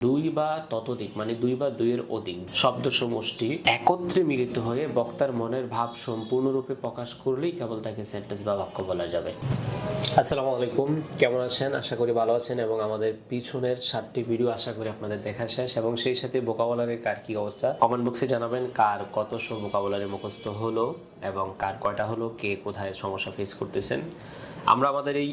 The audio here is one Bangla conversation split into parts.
দুই বা ততোধিক মানে দুই বা দুইয়ের অধিক শব্দ সমষ্টি একত্রে মিলিত হয়ে বক্তার মনের ভাব সম্পূর্ণরূপে প্রকাশ করলেই কেবল তাকে সেন্টেন্স বা বাক্য বলা যাবে। আসসালামু আলাইকুম, কেমন আছেন? আশা করি ভালো আছেন এবং আমাদের পিছনের 7টি ভিডিও আশা করি আপনাদের দেখা শেষ এবং সেই সাথে ভোকাবুলারির কার কি অবস্থা কমেন্ট বক্সে জানাবেন। কার কতশো ভোকাবুলারি মুখস্থ হলো এবং কার কয়টা হলো, কে কোথায় সমস্যা ফেস করতেছেন। আমরা আমাদের এই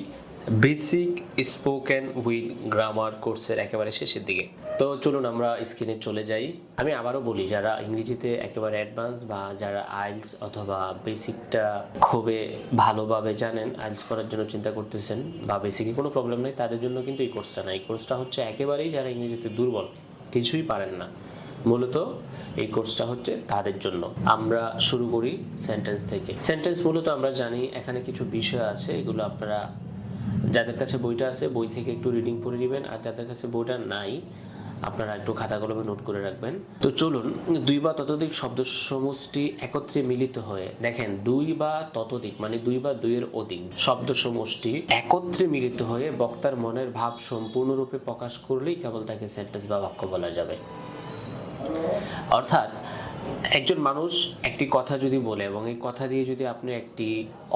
বেসিক স্পোকেন উইথ গ্রামার কোর্সের একেবারে শেষের দিকে। তো চলুন আমরা স্ক্রিনে চলে যাই। আমি আবারও বলি, যারা ইংরেজিতে একেবারে অ্যাডভান্স বা যারা আইএলটিএস অথবা বেসিকটা খুবই ভালোভাবে জানেন, আইএলটিএস করার জন্য চিন্তা করতেছেন বা বেসিকে কোনো প্রবলেম নেই, তাদের জন্য কিন্তু এই কোর্সটা না। এই কোর্সটা হচ্ছে একেবারেই যারা ইংরেজিতে দুর্বল, কিছুই পারেন না, মূলত এই কোর্সটা হচ্ছে তাদের জন্য। আমরা শুরু করি সেন্টেন্স থেকে। সেন্টেন্স মূলত আমরা জানি এখানে কিছু বিষয় আছে, এগুলো আপনারা যাদের কাছে বইটা আছে বই থেকে একটু রিডিং পড়ে নেবেন, আর যাদের কাছে বইটা নাই আপনারা একটু খাতা কলমে নোট করে রাখবেন। তো চলুন, দুই বা ততোধিক শব্দ সমষ্টি একত্রে মিলিত হয়ে, দেখেন দুই বা ততোধিক মানে দুই বা দুইয়ের অধিক শব্দ সমষ্টি একত্রে মিলিত হয়ে বক্তার মনের ভাব সম্পূর্ণরূপে প্রকাশ করলেই কেবল তাকে সেন্টেন্স বা বাক্য বলা যাবে। অর্থাৎ একজন মানুষ একটি কথা যদি বলে এবং এই কথা দিয়ে যদি আপনি একটি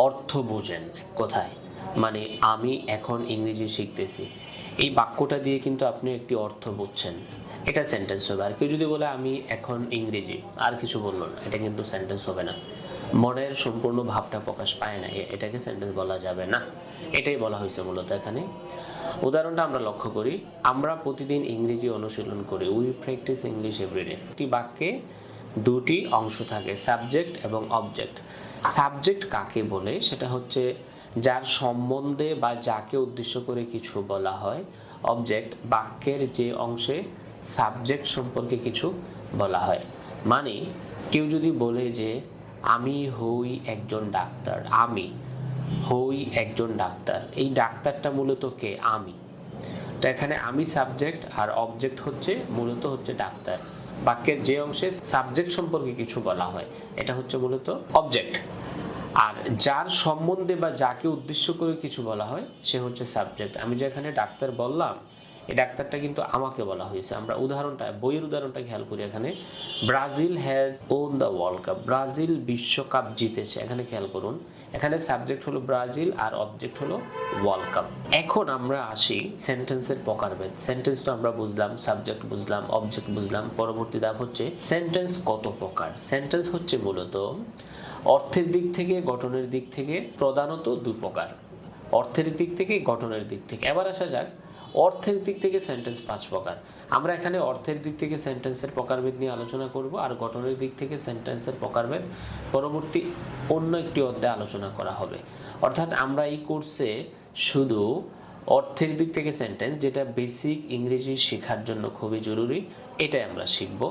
অর্থ বোঝেন, এক কথায় মানে আমি এখন ইংরেজি শিখতেছি, এই বাক্যটা দিয়ে কিন্তু আপনি একটি অর্থ বুঝছেন, এটা সেন্টেন্স হবে। আর কেউ যদি বলে আমি এখন ইংরেজি আর কিছু বললো না, এটা কিন্তু সেন্টেন্স হবে না, মনের সম্পূর্ণ ভাবটা প্রকাশ পায় না, এটাকে সেন্টেন্স বলা যাবে না। এটাই বলা হয়েছে মূলত এখানে। উদাহরণটা আমরা লক্ষ্য করি, আমরা প্রতিদিন ইংরেজি অনুশীলন করি, উই প্র্যাকটিস ইংলিশ এভরিডে। একটি বাক্যে দুটি অংশ থাকে, সাবজেক্ট এবং অবজেক্ট। সাবজেক্ট কাকে বলে? সেটা হচ্ছে যার সম্বন্ধে বা যাকে উদ্দেশ্য করে কিছু বলা হয়। অবজেক্ট বাক্যের যে অংশে সাবজেক্ট সম্পর্কে কিছু বলা হয়। মানে কেউ যদি বলে যে আমি হই একজন ডাক্তার, আমি হই একজন ডাক্তার, এই ডাক্তারটা মূলত কে? আমি। তো এখানে আমি সাবজেক্ট আর অবজেক্ট হচ্ছে মূলত হচ্ছে ডাক্তার। বাক্যের যে অংশে সাবজেক্ট সম্পর্কে কিছু বলা হয় এটা হচ্ছে মূলত অবজেক্ট, আর যার সম্বন্ধে বা যাকে উদ্দেশ্য করে কিছু বলা হয় সে হচ্ছে সাবজেক্ট। আমি যেখানে ডাক্তার বললাম, এই ডাক্তারটা কিন্তু আমাকে বলা হয়েছে। আমরা উদাহরণটা, বইয়ের উদাহরণটা খেয়াল করি। এখানে Brazil has won the world cup, Brazil বিশ্বকাপ জিতেছে। এখানে খেয়াল করুন, এখানে সাবজেক্ট হলো ব্রাজিল আর অবজেক্ট হলো ওয়ার্ল্ড কাপ। এখন আমরা আসি সেন্টেন্সের প্রকারভেদ। সেন্টেন্স তো আমরা বুঝলাম, সাবজেক্ট বুঝলাম, অবজেক্ট বুঝলাম। পরবর্তী ধাপ হচ্ছে সেন্টেন্স কত প্রকার। সেন্টেন্স হচ্ছে মূলত অর্থের দিক থেকে, গঠনের দিক থেকে প্রধানত দুই প্রকার। অর্থের দিক থেকে, গঠনের দিক থেকে। এবার আসা যাক অর্থের দিক থেকে সেন্টেন্স 5 প্রকার। আমরা এখানে অর্থের দিক থেকে সেন্টেন্সের প্রকারভেদ নিয়ে আলোচনা করব, আর গঠনের দিক থেকে সেন্টেন্সের প্রকারভেদ পরবর্তী অন্য একটি অধ্যায়ে আলোচনা করা হবে। অর্থাৎ আমরা এই কোর্সে শুধু অর্থের দিক থেকে সেন্টেন্স, যেটা বেসিক ইংরেজি শেখার জন্য খুবই জরুরি, এটাই আমরা শিখব।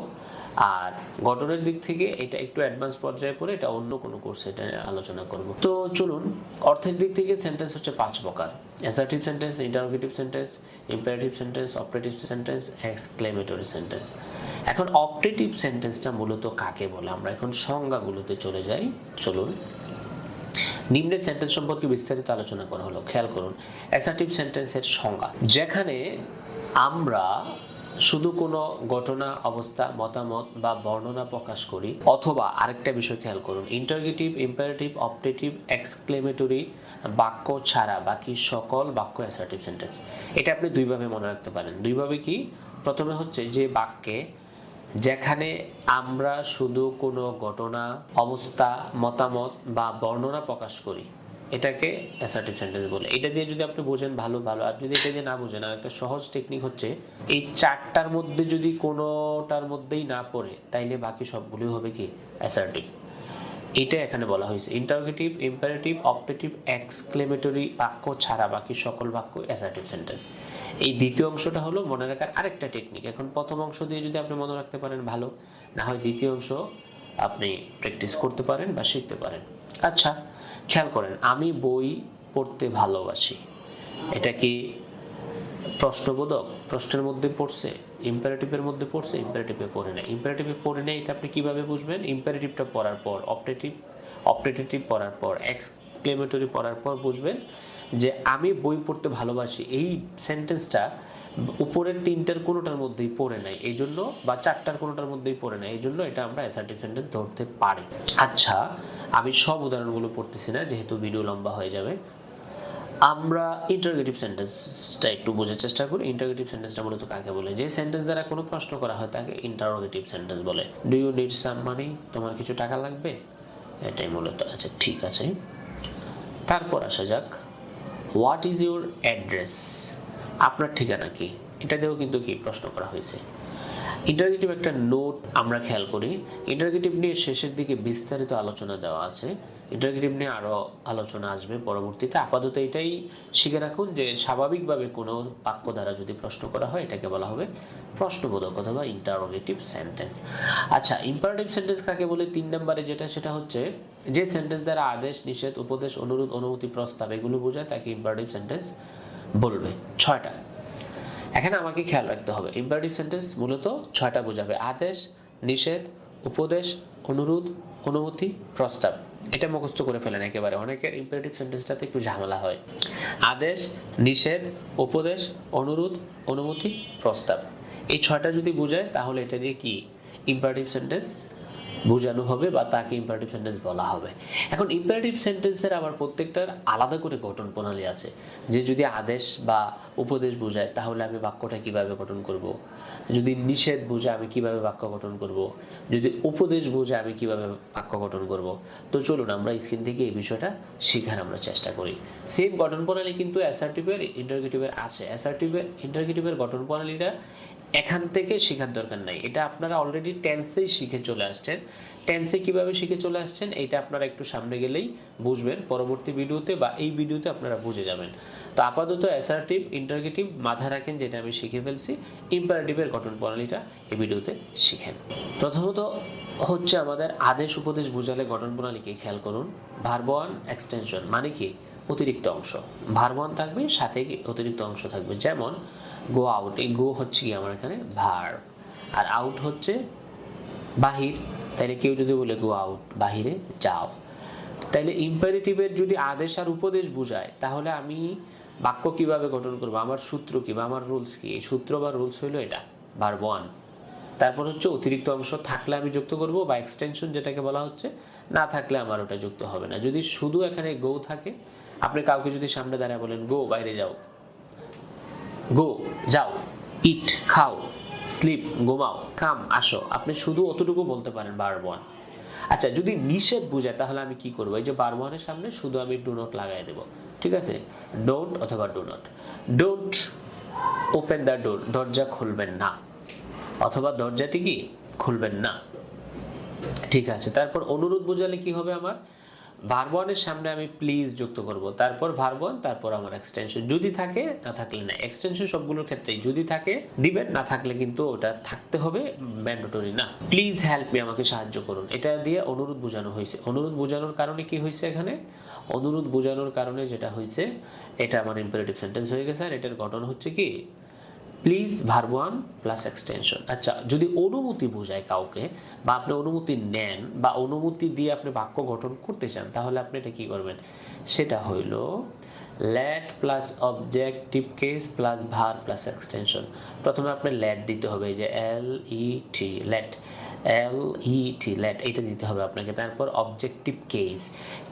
আর গঠনের দিক থেকে এটা একটু অ্যাডভান্স পর্যায়ে পড়ে, এটা অন্য কোনো কোর্সে এটা আলোচনা করব। তো চলুন, অর্থের দিক থেকে সেন্টেন্স হচ্ছে 5 প্রকার: assertive sentence, interrogative sentence, imperative sentence, operative sentence, exclamatory sentence. এখন অপারেটিভ সেন্টেন্সটা মূলত কাকে বলে, আমরা এখন সংজ্ঞাগুলোতে চলে যাই। চলুন, নিম্নের সেন্টেন্স সম্পর্কে বিস্তারিত আলোচনা করা হলো। খেয়াল করুন, অ্যাসার্টিভ সেন্টেন্সের সংজ্ঞা, যেখানে আমরা শুধু কোনো ঘটনা, অবস্থা, মতামত বা বর্ণনা প্রকাশ করি। অথবা আরেকটা বিষয় খেয়াল করুন, ইন্টারোগেটিভ, ইম্পারেটিভ, অপারেটিভ, এক্সক্লেমেটরি বাক্য ছাড়া বাকি সকল বাক্য অ্যাসার্টিভ সেন্টেন্স। এটা আপনি দুইভাবে মনে রাখতে পারেন। দুইভাবে কি? প্রথমে হচ্ছে যে বাক্যে যেখানে আমরা শুধু কোনো ঘটনা, অবস্থা, মতামত বা বর্ণনা প্রকাশ করি, এটাকে অ্যাসার্টিভ সেন্টেন্স বলে। এটা দিয়ে যদি আপনি বোঝেন ভালো ভালো, আর যদি এটা দিয়ে না বোঝেন, আর একটা সহজ টেকনিক হচ্ছে এই 4টার মধ্যে যদি কোনোটার মধ্যেই না পড়ে, তাইলে বাকি সবগুলো হবে কি? অ্যাসার্টিভ। এটা এখানে বলা হয়েছে, ইন্টারোগেটিভ, ইম্পারেটিভ, অপারেটিভ, এক্সক্লেমেটরি বাক্য ছাড়া বাকি সকল বাক্য অ্যাসার্টিভ সেন্টেন্স। এই দ্বিতীয় অংশটা হলো মনে রাখার আরেকটা টেকনিক। এখন প্রথম অংশ দিয়ে যদি আপনি মনে রাখতে পারেন ভালো, না হয় দ্বিতীয় অংশ আপনি প্র্যাকটিস করতে পারেন বা শিখতে পারেন। আচ্ছা, খেয়াল করেন, আমি বই পড়তে ভালোবাসি, এটা কি প্রশ্নবোধক? প্রশ্নের মধ্যে পড়ছে, ইম্পারেটিভের মধ্যে পড়ছে, ইম্পারেটিভে পড়ে নেই। ইম্পারেটিভে পড়ে নেই, এটা আপনি কিভাবে বুঝবেন? ইম্পারেটিভটা পড়ার পর, অপারেটিভ পড়ার পর, এক্সক্লেমেটরি পড়ার পর বুঝবেন যে আমি বই পড়তে ভালোবাসি। এই সেন্টেন্সটা উপরের তিনটার কোনোটার মধ্যেই পড়ে নাই এই জন্য, বা চারটার কোনোটার মধ্যেই পড়ে নাই এই জন্য এটা আমরা অ্যাসার্টিভ সেন্টেন্স ধরতে পারি। আচ্ছা, আমি সব উদাহরণগুলো পড়তেছি না যেহেতু ভিডিও লম্বা হয়ে যাবে। আমরা ইন্টারোগেটিভ সেন্টেন্সটা একটু বোঝার চেষ্টা করি। ইন্টারোগেটিভ সেন্টেন্সটা মূলত কাকে বলে? যে সেন্টেন্স দ্বারা কোনো প্রশ্ন করা হয় তাকে ইন্টারোগেটিভ সেন্টেন্স বলে। ডু ইউ নিড সাম মানি? তোমার কিছু টাকা লাগবে, এটাই মূলত। আচ্ছা ঠিক আছে, তারপর আসা যাক, হোয়াট ইজ ইউর অ্যাড্রেস? আপনার ঠিকানা কি? এটা দিয়েও কিন্তু কি প্রশ্ন করা হয়েছে। ইন্টারোগেটিভ একটা নোট আমরা খেয়াল করি। ইন্টারোগেটিভ নিয়ে শেষের দিকে বিস্তারিত আলোচনা দেওয়া আছে। ইন্টারোগেটিভ নিয়ে আরও আলোচনা আসবে পরবর্তীতে। আপাতত এটাই শিখে রাখুন যে স্বাভাবিকভাবে কোনো বাক্য দ্বারা যদি প্রশ্ন করা হয় এটাকে বলা হবে প্রশ্নবোধক অথবা ইন্টারোগেটিভ সেন্টেন্স। আচ্ছা, ইম্পারেটিভ সেন্টেন্স কাকে বলে? 3 নম্বরে যেটা, সেটা হচ্ছে যে সেন্টেন্স দ্বারা আদেশ, নিষেধ, উপদেশ, অনুরোধ, অনুমতি, প্রস্তাব এগুলো বোঝায় তাকে ইম্পারেটিভ সেন্টেন্স বলবে। 6টা। এখানে আমাকে খেয়াল রাখতে হবে, ইম্পারেটিভ সেন্টেন্স মূলত 6টা বোঝাবে: আদেশ, নিষেধ, উপদেশ, অনুরোধ, অনুমতি, প্রস্তাব। এটা মুখস্থ করে ফেলেন একেবারে, অনেকের ইম্পারেটিভ সেন্টেন্সটাতে একটু ঝামেলা হয়। আদেশ, নিষেধ, উপদেশ, অনুরোধ, অনুমতি, প্রস্তাব, এই 6টা যদি বোঝায় তাহলে এটা দিয়ে কি ইম্পারেটিভ সেন্টেন্স বোঝানো হবে বা তাকে ইম্পারেটিভ সেন্টেন্স বলা হবে। এখন ইম্পারেটিভ সেন্টেন্সের আবার প্রত্যেকটার আলাদা করে গঠন প্রণালী আছে। যে যদি আদেশ বা উপদেশ বোঝায় তাহলে আমি বাক্যটা কিভাবে গঠন করব, যদি নিষেধ বোঝায় আমি কিভাবে বাক্য গঠন করব, যদি উপদেশ বোঝায় আমি কিভাবে বাক্য গঠন করব। তো চলুন আমরা স্ক্রিন থেকে এই বিষয়টা শেখার আমরা চেষ্টা করি। সেম গঠন প্রণালী কিন্তু অ্যাসার্টিভের, ইন্টারোগেটিভের আছে। অ্যাসার্টিভের, ইন্টারোগেটিভের গঠন প্রণালীটা এখান থেকে শেখার দরকার নাই, এটা আপনারা অলরেডি টেন্সেই শিখে চলে আসছেন। টেন্সে কিভাবে শিখে চলে আসছেন এটা আপনারা একটু সামনে গেলেই বুঝবেন, পরবর্তী ভিডিওতে বা এই ভিডিওতে আপনারা বুঝে যাবেন। তো আপাতত অ্যাসার্টিভ, ইন্টারোগেটিভ মাথায় রাখেন, যেটা আমি শিখে ফেলছি। ইম্পারেটিভের গঠন প্রণালীটা এই ভিডিওতে শিখেন। প্রথমত হচ্ছে আমাদের আদেশ, উপদেশ বোঝালে গঠন প্রণালীকে খেয়াল করুন। ভার্ব ওয়ান এক্সটেনশন মানে কি? অতিরিক্ত অংশ। ভার্ব ওয়ান থাকবে, সাথে কি অতিরিক্ত অংশ থাকবে। যেমন গো আউট, এই গো হচ্ছে কি আমার এখানে ভার্ব, আর আউট হচ্ছে বাহির। তাইলে কেউ যদি বলে গো আউট, বাহিরে যাও, তাইলে ইম্পারেটিভের যদি আদেশ আর উপদেশ বোঝায় তাহলে আমি বাক্য কিভাবে গঠন করবো, আমার সূত্র কি বা আমার রুলস কি? এই সূত্র বা রুলস হইলো এটা, ভার্ব ওয়ান। তারপর হচ্ছে অতিরিক্ত অংশ থাকলে আমি যুক্ত করব বা এক্সটেনশন যেটাকে বলা হচ্ছে, না থাকলে আমার ওটা যুক্ত হবে না। যদি শুধু এখানে গো থাকে, আপনি কাউকে যদি সামনে দাঁড়ায় বলেন গো, বাইরে যাও, গো যাও, ইট খাও, স্লিপ ঘুমাও, কাম আসো, আপনি শুধু অতটুকু বলতে পারেন ভার্ব ওয়ান। আচ্ছা, যদি নিষেধ বোঝায় তাহলে আমি কি করবো? এই যে ভার্ব ওয়ানের সামনে শুধু আমি ডু নট লাগাই দেবো, ঠিক আছে? ডোন্ট অথবা do not. Don't open the door, দরজা খুলবেন না, অথবা দরজাটি কি খুলবেন না, ঠিক আছে? তারপর অনুরোধ বোঝালে কি হবে? আমার ভার্ব ওয়ানের সামনে আমি প্লিজ যুক্ত করব, তারপর ভার্ব ওয়ান, তারপর আমার এক্সটেনশন যদি থাকে, না থাকলে না। এক্সটেনশন সবগুলোর ক্ষেত্রেই যদি থাকে দিবেন, না থাকলে কিন্তু ওটা থাকতে হবে, ম্যান্ডেটরি না। প্লিজ হেল্প মি, আমাকে সাহায্য করুন, এটা দিয়ে অনুরোধ বোঝানো হয়েছে। অনুরোধ বোঝানোর কারণে কি হয়েছে এখানে? অনুরোধ বোঝানোর কারণে যেটা হয়েছে, এটা আমার ইম্পারেটিভ সেন্টেন্স হয়ে গেছে। আর এটার গঠন হচ্ছে কি? Please verb one plus extension. আচ্ছা, যদি অনুমতি বোঝায় কাউকে, বা আপনি অনুমতি নেন বা অনুমতি দিয়ে আপনি বাক্য গঠন করতে চান, তাহলে আপনি এটা কি করবেন? সেটা হইল let plus objective case plus verb plus extension. প্রথমে আপনি লেট দিতে হবে, এই যে LET, লেট, LET, লেট, এইটা দিতে হবে আপনাকে। তারপর অবজেক্টিভ কেস।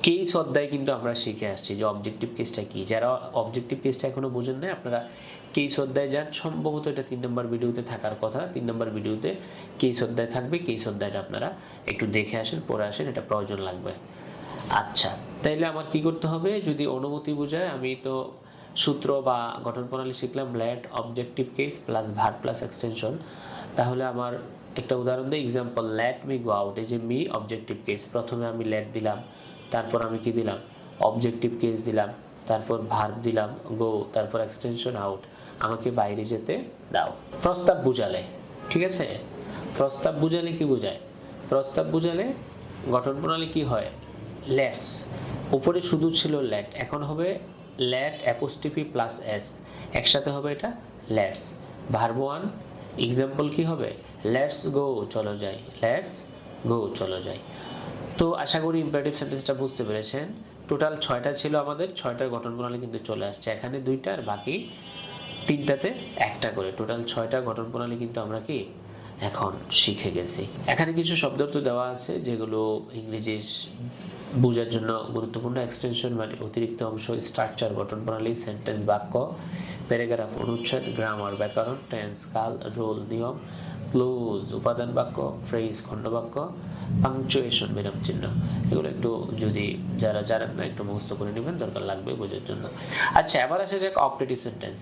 কেস অধ্যায় কিন্তু আমরা শিখে আসছি যে অবজেক্টিভ কেসটা কি। যারা অবজেক্টিভ কেসটা এখনো বোঝেন না, আপনারা কেস অধ্যায় যান, সম্ভবত এটা 3 নম্বর ভিডিওতে থাকার কথা। 3 নম্বর ভিডিওতে কেস অধ্যায় থাকবে, কেস অধ্যায়টা আপনারা একটু দেখে আসেন, পড়ে আসেন, এটা প্রয়োজন লাগবে। আচ্ছা, তাইলে আমার কি করতে হবে? যদি অনুমতি বোঝায়, আমি তো সূত্র বা গঠন প্রণালী শিখলাম let objective case plus verb plus extension. তাহলে আমার একটা উদাহরণ দিই, example let me go out. এই যে মি অবজেক্টিভ কেস, প্রথমে আমি লেট দিলাম, তারপর আমি কি দিলাম? অবজেক্টিভ কেস দিলাম, তারপর ভার্ব দিলাম গো, তারপর এক্সটেনশন আউট, আমাকে বাইরে যেতে দাও। প্রস্তাব বুঝালে, ঠিক আছে? প্রস্তাব বুঝালে কি বোঝায়? প্রস্তাব বুঝালে গঠন প্রণালী কি হয়? লেটস, উপরে শুধু ছিল লেট, এখন হবে লেট অ্যাপোস্ট্রফি প্লাস এস, একসাথে হবে এটা লেটস। ভার্ব ওয়ান এক্সাম্পল কি হবে? লেটস গো, চলো যাই, লেটস গো, চলো যাই। তো আশা করি ইম্পারেটিভ সেন্টেন্সটা বুঝতে পেরেছেন। টোটাল 6টা ছিল আমাদের, 6টার গঠন প্রণালী কিন্তু চলে আসছে, এখানে 2টা আর বাকি তিনটাতে একটা করে, টোটাল 6টা গঠন প্রণালী কিন্তু আমরা কি এখন শিখে গেছি। এখানে কিছু শব্দ তো দেওয়া আছে যেগুলো ইংরেজি বোঝার জন্য গুরুত্বপূর্ণ। এক্সটেনশন মানে অতিরিক্ত অংশ, স্ট্রাকচার গঠন প্রণালী, সেন্টেন্স বাক্য, প্যারাগ্রাফ অনুচ্ছেদ, গ্রামার ব্যাকরণ, টেন্স কাল, রোল নিয়ম, ক্লোজ উপাদান বাক্য, ফ্রেজ খণ্ডবাক্য, পাংচুয়েশন বিরাম চিহ্ন। এগুলো একটু যদি যারা জানেন না একটু মুখস্থ করে নেবেন, দরকার লাগবে বোঝার জন্য। আচ্ছা, এবার আসা যাক অপারেটিভ সেন্টেন্স।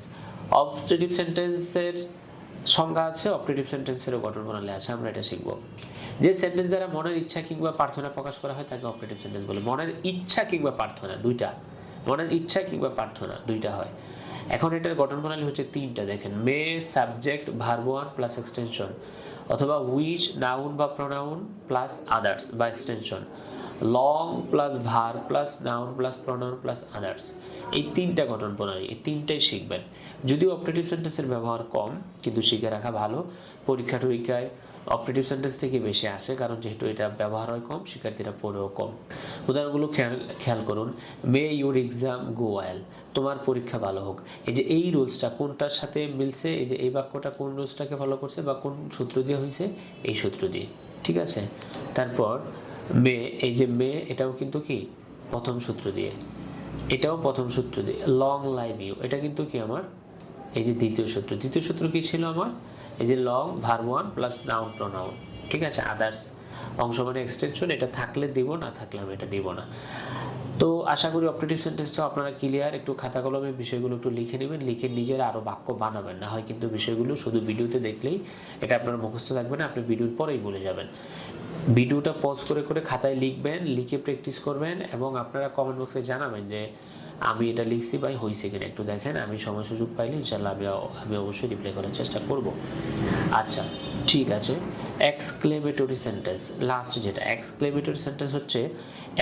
অপারেটিভ সেন্টেন্সের সংজ্ঞা আছে, অপারেটিভ সেন্টেন্সেরও গঠন প্রণালী আছে, আমরা এটা শিখব। যে সেন্টেন্স দ্বারা মনের ইচ্ছা কিংবা প্রার্থনা প্রকাশ করা হয় তাকে অপারেটিভ সেন্টেন্স বলে। মনের ইচ্ছা কিংবা প্রার্থনা দুইটা, মনের ইচ্ছা কিংবা প্রার্থনা দুইটা হয়। এখন এটার গঠন প্রণালী হচ্ছে তিনটা, দেখেন। মে subject verb one plus extension, অথবা উইশ নাউন বা প্রোনাউন প্লাস আদার্স বা এক্সটেনশন, লং প্লাস ভার plus noun plus pronoun plus others. এই তিনটা গঠন প্রণালী, এই তিনটাই শিখবেন। যদিও অপারেটিভ সেন্টেন্সের ব্যবহার কম, কিন্তু শিখে রাখা ভালো। পরীক্ষা টরীক্ষায় অপারেটিভ সেন্টেন্স থেকে বেশি আসে, কারণ যেহেতু এটা ব্যবহার হয় কম, শিক্ষার্থীরা পড়েও কম। উদাহরণগুলো খেয়াল করুন। মে ইউর এক্সাম গো ওয়েল, তোমার পরীক্ষা ভালো হোক। এই যে এই রুলসটা কোনটার সাথে মিলছে, এই যে এই বাক্যটা কোন রুলসটাকে ফলো করছে বা কোন সূত্র দিয়ে হয়েছে, এই সূত্র দিয়ে, ঠিক আছে। তারপর মে, এই যে মে এটাও কিন্তু কি প্রথম সূত্র দিয়ে, এটাও প্রথম সূত্র দিয়ে। লং লাইভ ইউ, এটা কিন্তু কি আমার এই যে দ্বিতীয় সূত্র। দ্বিতীয় সূত্র কি ছিল আমার, এই যে long verb one plus noun pronoun, ঠিক আছে। আদার্স অংশ মানে এক্সটেনশন, এটা থাকলে দিব, না থাকলে আমি এটা দিব না। তো আশা করি অপারেটিভ সেন্টেন্সটা আপনারা ক্লিয়ার। একটু খাতা কলমে বিষয়গুলো একটু লিখে নেবেন, লিখে নিজের আরও বাক্য বানাবেন, না হয় কিন্তু বিষয়গুলো শুধু ভিডিওতে দেখলেই এটা আপনার মুখস্থ থাকবে না, আপনি ভিডিওর পরেই ভুলে যাবেন। ভিডিওটা পজ করে করে খাতায় লিখবেন, লিখে প্র্যাকটিস করবেন, এবং আপনারা কমেন্ট বক্সে জানাবেন যে আমি এটা লিখছি ভাই হয়েছে কিনা, একটু দেখেন। আমি সময় সুযোগ পাইলে ইনশাল্লাহ আমি অবশ্যই রিপ্লাই করার চেষ্টা করব। আচ্ছা, ঠিক আছে। এক্সক্লেমেটরি সেন্টেন্স, লাস্ট যেটা। এক্সক্লেমেটরি সেন্টেন্স হচ্ছে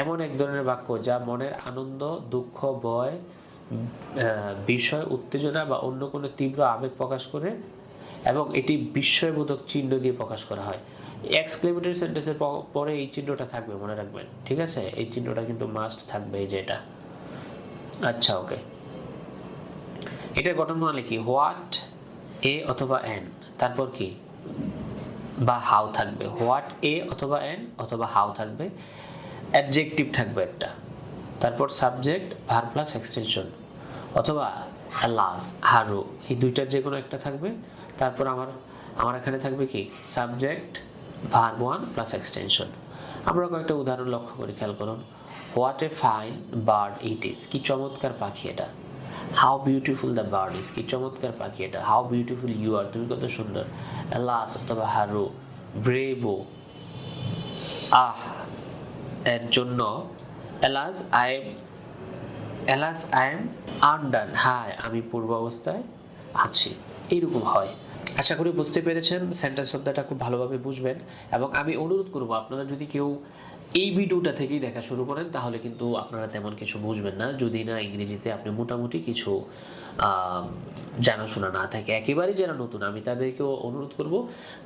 এমন এক ধরনের বাক্য যা মনের আনন্দ, দুঃখ, ভয়, বিষয়, উত্তেজনা বা অন্য কোনো তীব্র আবেগ প্রকাশ করে, এবং এটি বিস্ময়বোধক চিহ্ন দিয়ে প্রকাশ করা হয়। এক্সক্লেমেটরি সেন্টেন্সের পরে এই চিহ্নটা থাকবে, মনে রাখবেন, ঠিক আছে। এই চিহ্নটা কিন্তু মাস্ট থাকবে, এই যে এটা। আচ্ছা, ওকে। এটার গঠন প্রণালী কি, হোয়াট, এ অথবা এন, তারপর কি বা হাউ থাকবে। হোয়াট, এ অথবা এন অথবা হাউ থাকবে। অ্যাডজেক্টিভ থাকবে একটা, তারপর সাবজেক্ট ভার্ব প্লাস এক্সটেনশন, অথবা লাস, হারু, এই দুইটার যে কোনো একটা থাকবে। তারপর আমার এখানে থাকবে কি subject verb one plus extension. আমরা কয়েকটা উদাহরণ লক্ষ্য করি, খেয়াল করুন। What a fine bird it is, কি চমৎকার পাখি এটা। How beautiful the bird is, কি চমৎকার পাখি এটা। হাউ বিউটিফুল ইউ আর, তুমি কত সুন্দর। লাস অথবা হারু, ব্রেভো, এর জন্য। এলাস আই এম আন্ডার, হ্যাঁ আমি পূর্ব অবস্থায় আছি। এইরকম হয়। আশা করি বুঝতে পেরেছেন, সেন্টেন্স শব্দটা খুব ভালোভাবে বুঝবেন। এবং আমি অনুরোধ করব, আপনারা যদি কেউ এই ভিডিওটা থেকেই দেখা শুরু করেন তাহলে কিন্তু আপনারা তেমন কিছু বুঝবেন না, যদি না ইংরেজিতে আপনি মোটামুটি কিছু জানাশোনা না থাকে। একেবারেই যারা নতুন, আমি তাদেরকেও অনুরোধ করব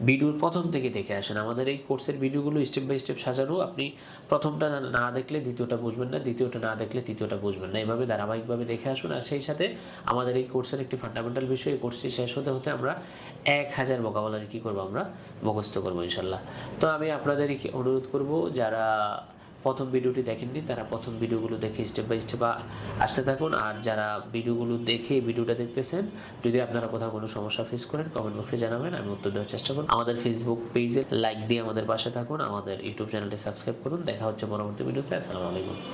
ভিডিওর প্রথম থেকে দেখে আসেন। আমাদের এই কোর্সের ভিডিওগুলো স্টেপ বাই স্টেপ সাজানো, আপনি প্রথমটা না দেখলে দ্বিতীয়টা বুঝবেন না, দ্বিতীয়টা না দেখলে তৃতীয়টা বুঝবেন না, এভাবে ধারাবাহিকভাবে দেখে আসুন। আর সেই সাথে আমাদের এই কোর্সের একটি ফান্ডামেন্টাল বিষয়, এই কোর্সটি শেষ হতে হতে আমরা 1000 ভোকাবুলারি কী করবো, আমরা মুখস্থ করবো ইনশাল্লাহ। তো আমি আপনাদেরকে অনুরোধ করব, যারা প্রথম ভিডিওটি দেখেননি তারা প্রথম ভিডিওগুলো দেখে স্টেপ বাই স্টেপ আসতে থাকুন। আর যারা ভিডিওগুলো দেখে ভিডিওটা দেখতেছেন, যদি আপনারা কোথাও কোনো সমস্যা ফেস করেন কমেন্ট বক্সে জানাবেন, আমি উত্তর দেওয়ার চেষ্টা করব। আমাদের ফেসবুক পেজে লাইক দিয়ে আমাদের পাশে থাকুন, আমাদের ইউটিউব চ্যানেলটি সাবস্ক্রাইব করুন। দেখা হচ্ছে পরবর্তী ভিডিওতে। আসসালামু আলাইকুম।